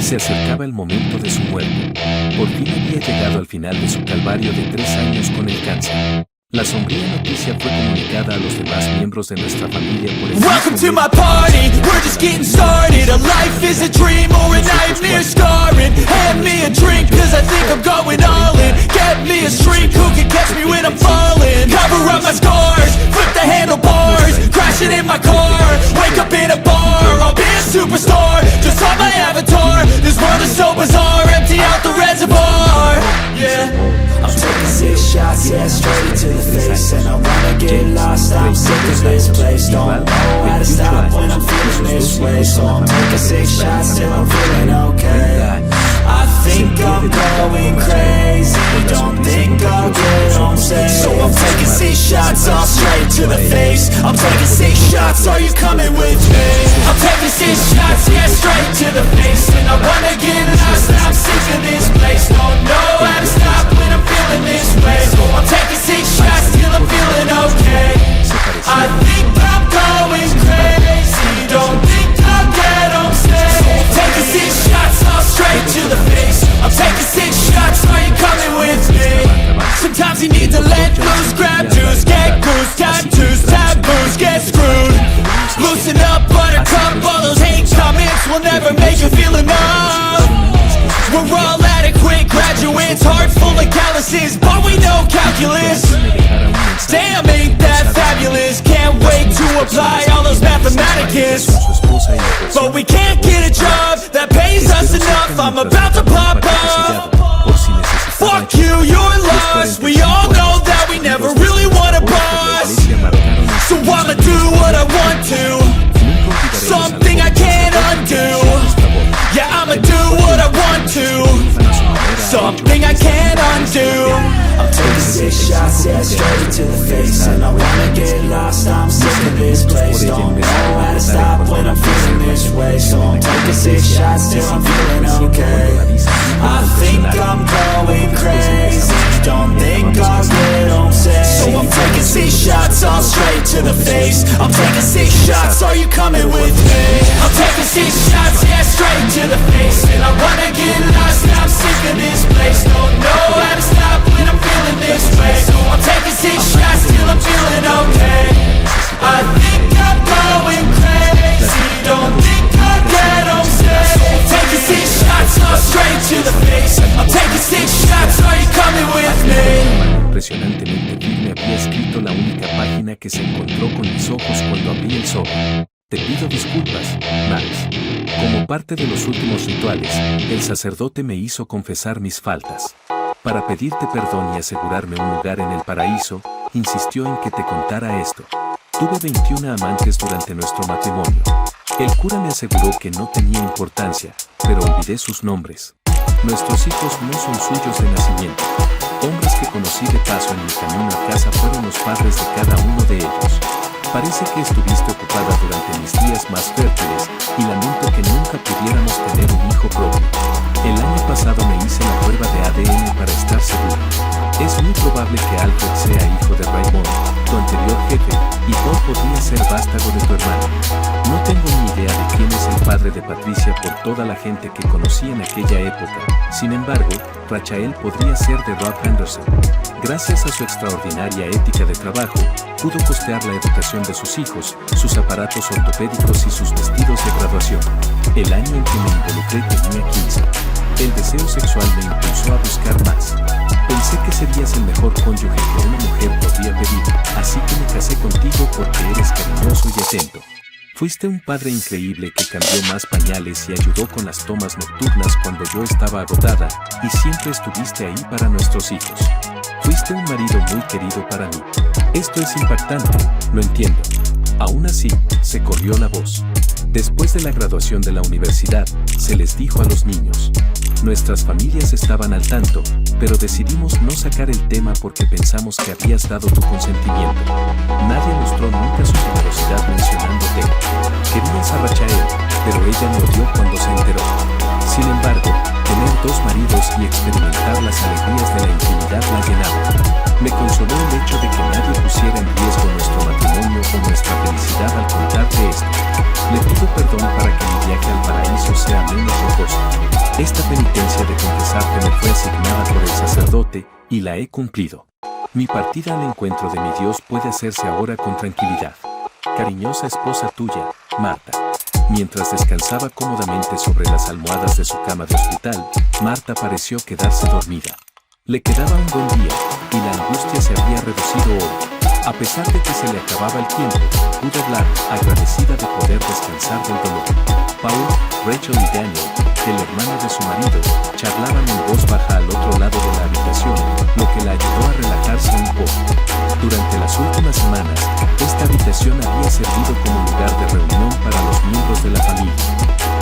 Se acercaba el momento de su muerte. Por fin había llegado al final de su calvario de 3 años con el cáncer. La sombría noticia fue comunicada a los demás miembros de nuestra familia por el Welcome to my party, we're just getting started. A life is a dream or a nightmare scarring. Hand me a drink cause I think I'm going all in. Get me a shrink who can catch me when I'm falling. Cover up my scars, flip the handlebars. Crashing in my car, wake up in a bar. I'll be a superstar, just on my avatar. This world is so bizarre, empty out the reservoir. Yeah, I'm taking 6 shots, yeah, straight to the face. And I wanna get lost, I'm sick of this place. Don't know how to stop when I'm feeling this way. So I'm taking 6 shots till I'm feeling okay. I think I'm going crazy, don't think I'll get home safe. So I'm taking 6 shots, all straight to the face. I'm taking 6 shots, are you coming with me? I'm taking 6 shots, yeah, straight to the face. And I wanna get lost, I'm sick of this place. Don't know how to stop when I'm feeling this way. So I'm taking 6 shots till I'm feeling okay. I think I'm going crazy, don't think I'll get home safe. Taking 6 shots, all straight to the face. I'm taking 6 shots, are you coming with me? Sometimes you need to let loose, grab juice, get goose, tattoos, taboos, get screwed. Loosen up, buttercup, all those hate comments will never make you feel enough. We're all adequate graduates, heart full of calluses, but we know calculus. Damn, ain't that fabulous, can't wait to apply all those mathematicus. But we can't get a job that pays us enough, I'm about to pop up. Fuck you, you're lost, we all know that we never really want a boss. So I'ma do what I want to, something I can't undo. Yeah, I'ma do what I want to, something I can't undo. I'm taking 6 shots, yeah, straight to the face. And I wanna get lost, I'm sick of this place. Don't know how to stop when I'm feeling this way. So I'm taking 6 shots till I'm feeling okay. I think I'm going crazy, don't think I'll get home safe. So I'm taking 6 shots, all straight to the face. I'm taking 6 shots, are you coming with me? I'm taking 6 shots, yeah, straight to the face. And I wanna get lost, I'm sick of this place. Don't know how to stop when I'm feeling this way. So I'm taking 6 shots till I'm feeling okay. I think I'm going crazy, don't think I'll get home safe. Taking 6 shots, all straight to the face. I'm taking 6 shots, are you coming with me? Impresionantemente firme había escrito la única página que se encontró con mis ojos cuando abrí el sobre. Te pido disculpas, Max. Como parte de los últimos rituales, el sacerdote me hizo confesar mis faltas. Para pedirte perdón y asegurarme un lugar en el paraíso, insistió en que te contara esto. Tuve 21 amantes durante nuestro matrimonio. El cura me aseguró que no tenía importancia, pero olvidé sus nombres. Nuestros hijos no son suyos de nacimiento. Hombres que conocí de paso en mi camino a casa fueron los padres de cada uno de ellos. Parece que estuviste ocupada durante mis días más fértiles y lamento que nunca pudiéramos tener un hijo propio. El año pasado me hice la prueba de ADN para estar seguro. Es muy probable que Alfred sea hijo de Raymond, tu anterior jefe, y Paul podría ser vástago de tu hermano. No tengo ni idea de quién es el padre de Patricia por toda la gente que conocí en aquella época. Sin embargo, Rachael podría ser de Rob Henderson. Gracias a su extraordinaria ética de trabajo, pudo costear la educación de sus hijos, sus aparatos ortopédicos y sus vestidos de graduación. El año en que me involucré tenía 15. El deseo sexual me impulsó a buscar más. Pensé que serías el mejor cónyuge que una mujer podría pedir, así que me casé contigo porque eres cariñoso y atento. Fuiste un padre increíble que cambió más pañales y ayudó con las tomas nocturnas cuando yo estaba agotada, y siempre estuviste ahí para nuestros hijos. Fuiste un marido muy querido para mí. Esto es impactante, lo entiendo. Aún así, se corrió la voz. Después de la graduación de la universidad, se les dijo a los niños. Nuestras familias estaban al tanto, pero decidimos no sacar el tema porque pensamos que habías dado tu consentimiento. Nadie mostró nunca su generosidad mencionándote. Querías a Rachael, pero ella murió cuando se enteró. Sin embargo, tener 2 maridos y experimentar las alegrías de la intimidad la llenaba. Me consoló el hecho de que nadie pusiera en riesgo nuestro matrimonio o nuestra felicidad al contarte esto. Le pido perdón para que mi viaje al paraíso sea menos rocoso. Esta penitencia de confesarte me fue asignada por el sacerdote, y la he cumplido. Mi partida al encuentro de mi Dios puede hacerse ahora con tranquilidad. Cariñosa esposa tuya, Marta. Mientras descansaba cómodamente sobre las almohadas de su cama de hospital, Marta pareció quedarse dormida. Le quedaba un buen día, y la angustia se había reducido hoy. A pesar de que se le acababa el tiempo, pudo hablar, agradecida de poder descansar del dolor. Paul, Rachel y Daniel, el hermano de su marido, charlaban en voz baja al otro lado de la habitación, lo que la ayudó a relajarse un poco. Durante las últimas semanas, esta habitación había servido como lugar de reunión para los miembros de la familia.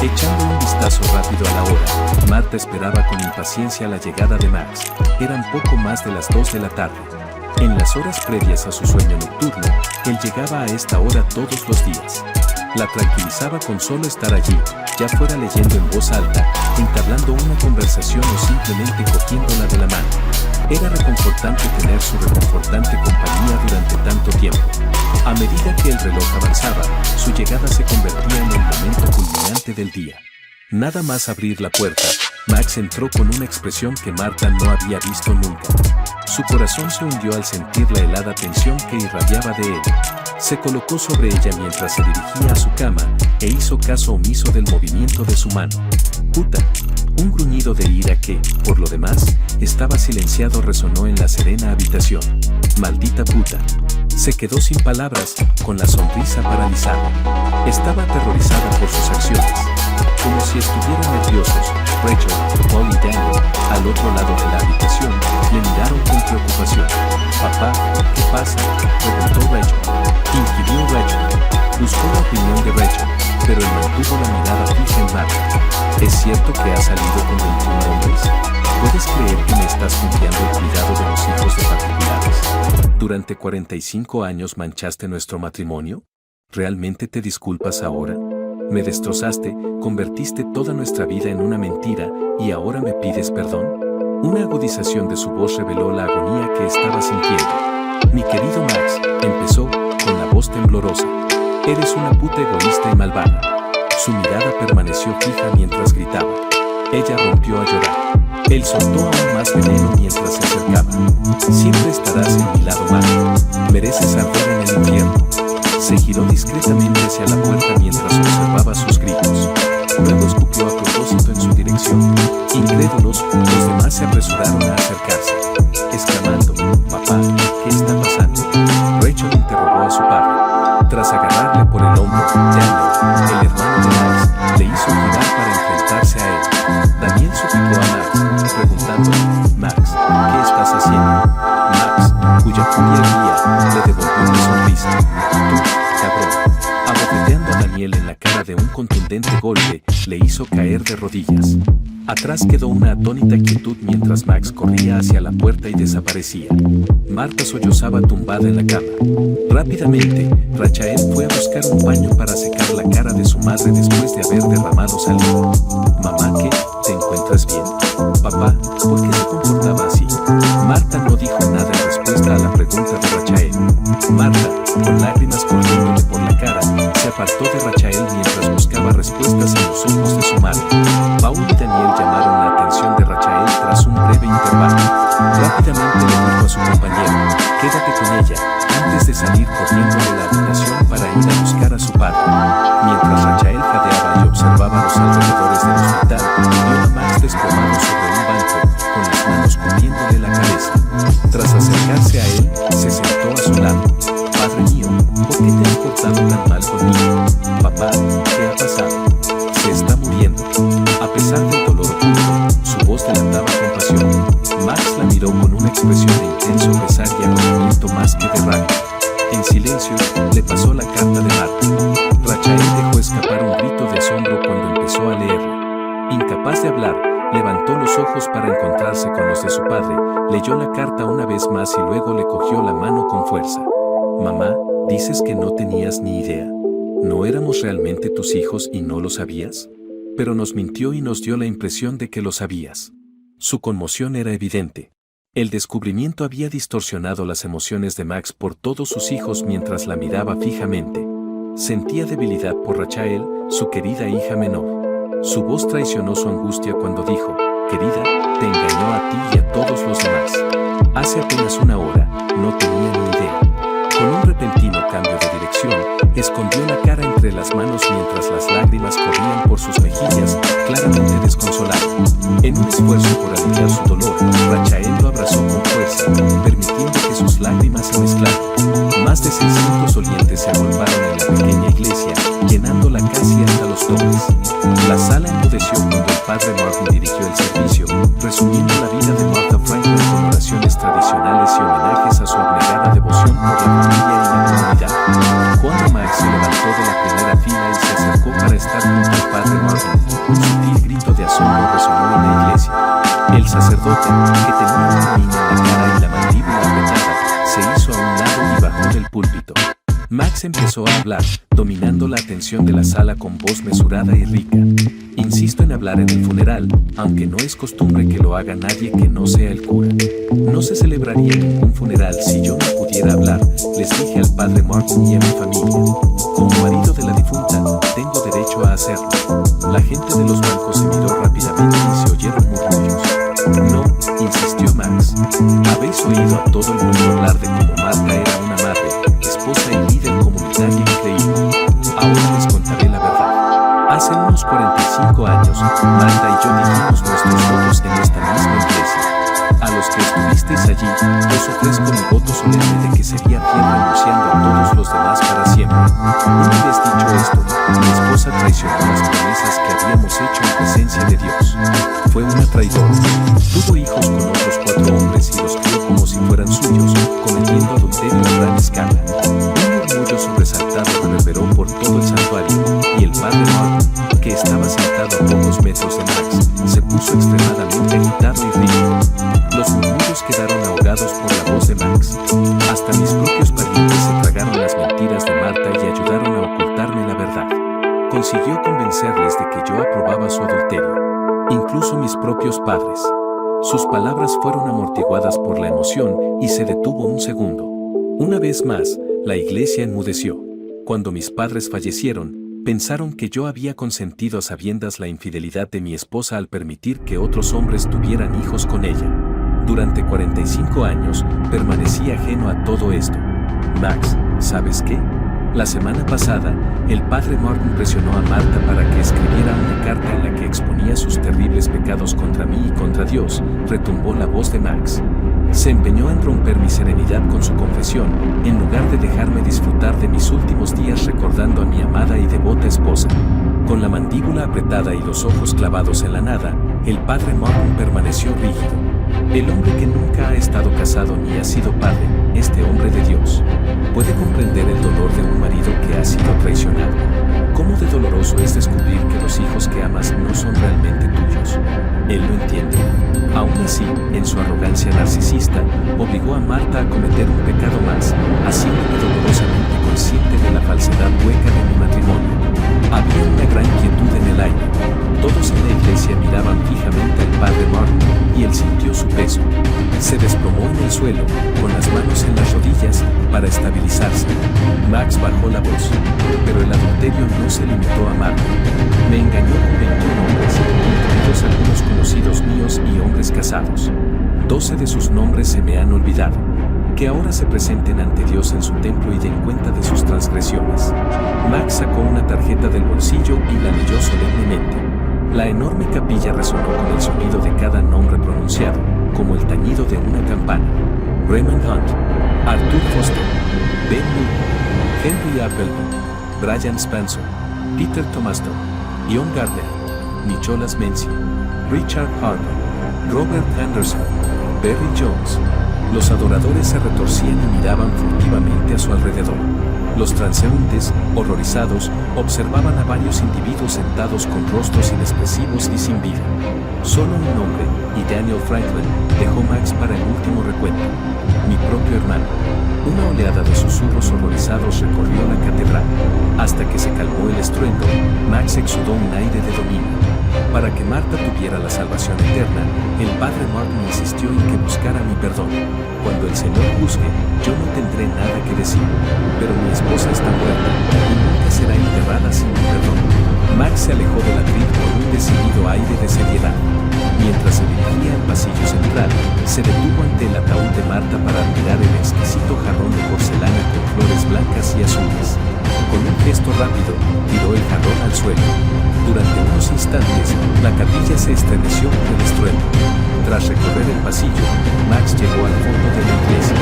Echando un vistazo rápido a la hora, Marta esperaba con impaciencia la llegada de Max. Eran poco más de las 2 de la tarde. En las horas previas a su sueño nocturno, él llegaba a esta hora todos los días. La tranquilizaba con solo estar allí, ya fuera leyendo en voz alta, entablando una conversación o simplemente cogiéndola de la mano. Era reconfortante tener su reconfortante compañía durante tanto tiempo. A medida que el reloj avanzaba, su llegada se convertía en el momento culminante del día. Nada más abrir la puerta, Max entró con una expresión que Marta no había visto nunca. Su corazón se hundió al sentir la helada tensión que irradiaba de él. Se colocó sobre ella mientras se dirigía a su cama e hizo caso omiso del movimiento de su mano. Puta. Un gruñido de ira que, por lo demás, estaba silenciado resonó en la serena habitación. Maldita puta. Se quedó sin palabras, con la sonrisa paralizada. Estaba aterrorizada por sus acciones. Como si estuvieran nerviosos, Rachel, Paul y Daniel, al otro lado de la habitación, le miraron con preocupación. «Papá, ¿qué pasa?», preguntó Rachel. Inquirió Rachel. Buscó la opinión de Rachel, pero él mantuvo la mirada fija en Marta. ¿Es cierto que has salido con 21 hombres? ¿Puedes creer que me estás confiando el cuidado de los hijos de particulares? ¿Durante 45 años manchaste nuestro matrimonio? ¿Realmente te disculpas ahora? Me destrozaste, convertiste toda nuestra vida en una mentira y ahora me pides perdón. Una agudización de su voz reveló la agonía que estaba sintiendo. Mi querido Max, empezó, con la voz temblorosa. Eres una puta egoísta y malvada. Su mirada permaneció fija mientras gritaba. Ella rompió a llorar. Él soltó aún más veneno mientras se acercaba. Siempre estarás en mi lado malo. Mereces arder en el infierno. Se giró discretamente hacia la puerta mientras observaba sus gritos. Luego escupió a propósito en su dirección. Incrédulos, los demás se apresuraron a acercarse, exclamando: «Papá, ¿qué está pasando?». Rachel interrogó a su padre. Tras agarrarle por el hombro, Daniel, el hermano de Max, le hizo girar para enfrentarse a él. Daniel suplicó a Max, preguntándole: «Max, ¿qué estás haciendo?». Max, cuya furia guía, le devolvió una sonrisa. «Tú, cabrón». Abofeteando a Daniel en la cara de un contundente golpe, le hizo caer de rodillas. Atrás quedó una atónita quietud mientras Max corría hacia la puerta y desaparecía. Marta sollozaba tumbada en la cama. Rápidamente, Rachael fue a buscar un paño para secar la cara de su madre después de haber derramado saliva. «Mamá, ¿qué? ¿Te encuentras bien? Papá, ¿por qué se comportaba así?». Marta no dijo nada en respuesta a la pregunta de Rachael. Marta, con lágrimas corriéndole por la cara, se apartó de Rachael mientras buscaba respuestas en los ojos de su madre. Paul y Daniel llamaron la atención de Rachael tras un breve intervalo. Rápidamente le dijo a su compañero: «Quédate con ella», antes de salir corriendo de la habitación para ir a buscar a su padre. Mientras Rachael jadeaba y observaba los alrededores del hospital, vio a Max desplomado sobre un banco, con las manos cubriéndole la cabeza. Tras acercarse a él, se sentó a su lado. «Padre mío, ¿por qué te has portado tan mal conmigo? Papá, ¿qué ha pasado? Se está muriendo». A pesar del dolor oculto, su voz delataba compasión. Max la miró con una expresión de intenso pesar y agotamiento más que de rabia. En silencio, le pasó la carta de Marta. Rachael dejó escapar un grito de asombro cuando empezó a leerla. Incapaz de hablar, levantó los ojos para encontrarse con los de su padre, leyó la carta una vez más y luego le cogió la mano con fuerza. «Mamá, dices que no tenías ni idea. ¿No éramos realmente tus hijos y no lo sabías? Pero nos mintió y nos dio la impresión de que lo sabías». Su conmoción era evidente. El descubrimiento había distorsionado las emociones de Max por todos sus hijos mientras la miraba fijamente. Sentía debilidad por Rachael, su querida hija menor. Su voz traicionó su angustia cuando dijo: querida, te engañó a ti y a todos los demás. Hace apenas una hora, no tenía ni idea. Con un repentino cambio de dirección, escondió la cara entre las manos mientras las lágrimas corrían por sus mejillas, claramente desconsolado. En un esfuerzo por aliviar su dolor, Rachael lo abrazó con fuerza, permitiendo que sus lágrimas se mezclaran. Más de 600 olientes se agolparon en la pequeña iglesia, llenándola casi hasta los topes. La sala enmudeció cuando el padre Martin dirigió el servicio, resumiendo la vida de Martha Franklin con oraciones tradicionales y homenajes a su abnegada devoción por la familia y la comunidad. Cuando Max se levantó de la primera fila y se acercó para estar junto al padre Martin, un sutil grito de asombro resonó en la iglesia. El sacerdote, que tenía una niña en la cara y la mandíbula apretada, se hizo a un lado y bajó del púlpito. Max empezó a hablar, dominando la atención de la sala con voz mesurada y rica. Insisto en hablar en el funeral, aunque no es costumbre que lo haga nadie que no sea el cura. No se celebraría ningún funeral si yo no pudiera hablar, les dije al padre Martin y a mi familia. Como marido de la difunta, tengo derecho a hacerlo. La gente de los bancos se miró rápidamente y se oyeron murmullos. No, insistió Max. Habéis oído a todo el mundo hablar de cómo Martha era una madre, esposa y líder comunitaria increíble. Ahora les contaré la verdad. Hace unos 45 años, Martha y yo dijimos nuestros votos en esta misma iglesia. A los que estuvisteis allí, os ofrezco mi voto solemne de que sería fiel renunciando a todos los demás para siempre. Una vez dicho esto, mi esposa traicionó las promesas que habíamos hecho en presencia de Dios. Fue una traidora. Tuvo hijos con otros 4 hombres y los crió como si fueran suyos, cometiendo adulterio a gran escala. Un murmullo sobresaltado reverberó por todo el santuario, y el padre Martin, que estaba sentado a pocos metros de Max, se puso extremadamente agitado y rígido. Los murmullos quedaron ahogados por la voz de Max. Hasta mis propios parientes se tragaron las mentiras de Martha y ayudaron a ocultarme la verdad. Consiguió convencerles de que yo aprobaba su adulterio. Incluso mis propios padres. Sus palabras fueron amortiguadas por la emoción y se detuvo un segundo. Una vez más, la iglesia enmudeció. Cuando mis padres fallecieron, pensaron que yo había consentido a sabiendas la infidelidad de mi esposa al permitir que otros hombres tuvieran hijos con ella. Durante 45 años, permanecí ajeno a todo esto. Max, ¿sabes qué? La semana pasada, el padre Martin presionó a Martha para que escribiera una carta en la que exponía sus terribles pecados contra mí y contra Dios, retumbó la voz de Max. Se empeñó en romper mi serenidad con su confesión, en lugar de dejarme disfrutar de mis últimos días recordando a mi amada y devota esposa. Con la mandíbula apretada y los ojos clavados en la nada, el padre Martin permaneció rígido. El hombre que nunca ha estado casado ni ha sido padre, este hombre de Dios, puede comprender el dolor de un marido que ha sido traicionado. ¿Cómo de doloroso es descubrir que los hijos que amas no son realmente tuyos? Él lo entiende. Aún así, en su arrogancia narcisista, obligó a Martha a cometer un pecado más, haciéndome dolorosamente consciente de la falsedad hueca de mi matrimonio. Había una gran quietud en el aire. Todos en la iglesia miraban fijamente al padre Martin, y él sintió su peso. Se desplomó en el suelo, con las manos en las rodillas, para estabilizarse. Max bajó la voz. Pero el adulterio no se limitó a Martha. Me engañó con 21 hombres, incluidos algunos conocidos míos y hombres casados. 12 de sus nombres se me han olvidado. Que ahora se presenten ante Dios en su templo y den cuenta de sus transgresiones. Max sacó una tarjeta del bolsillo y la leyó solemnemente. La enorme capilla resonó con el sonido de cada nombre pronunciado, como el tañido de una campana. Raymond Hunt, Arthur Foster, Ben Newton, Henry Appleby, Brian Spencer, Peter Tomasto, Ion Gardner, Nicholas Menzies, Richard Harper, Robert Anderson, Barry Jones. Los adoradores se retorcían y miraban furtivamente a su alrededor. Los transeúntes, horrorizados, observaban a varios individuos sentados con rostros inexpresivos y sin vida. Solo un hombre, y Daniel Franklin, dejó Max para el último recuento. Mi propio hermano. Una oleada de susurros horrorizados recorrió la catedral. Hasta que se calmó el estruendo, Max exudó un aire de dominio. Para que Martha tuviera la salvación eterna, el padre Martin insistió en que buscara mi perdón. Cuando el Señor juzgue, yo no tendré nada que decir. Pero mi esposa está muerta y nunca será enterrada sin mi perdón. Max se alejó del atril con un decidido aire de seriedad. Mientras se dirigía al pasillo central, se detuvo ante el ataúd de Marta para admirar el exquisito jarrón de porcelana con flores blancas y azules. Con un gesto rápido, tiró el jarrón al suelo. Durante unos instantes, la capilla se estremeció con el estruendo. Tras recorrer el pasillo, Max llegó al fondo de la iglesia.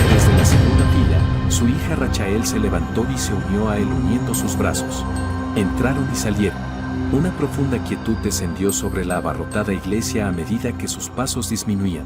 Desde la segunda fila, su hija Rachael se levantó y se unió a él uniendo sus brazos. Entraron y salieron. Una profunda quietud descendió sobre la abarrotada iglesia a medida que sus pasos disminuían.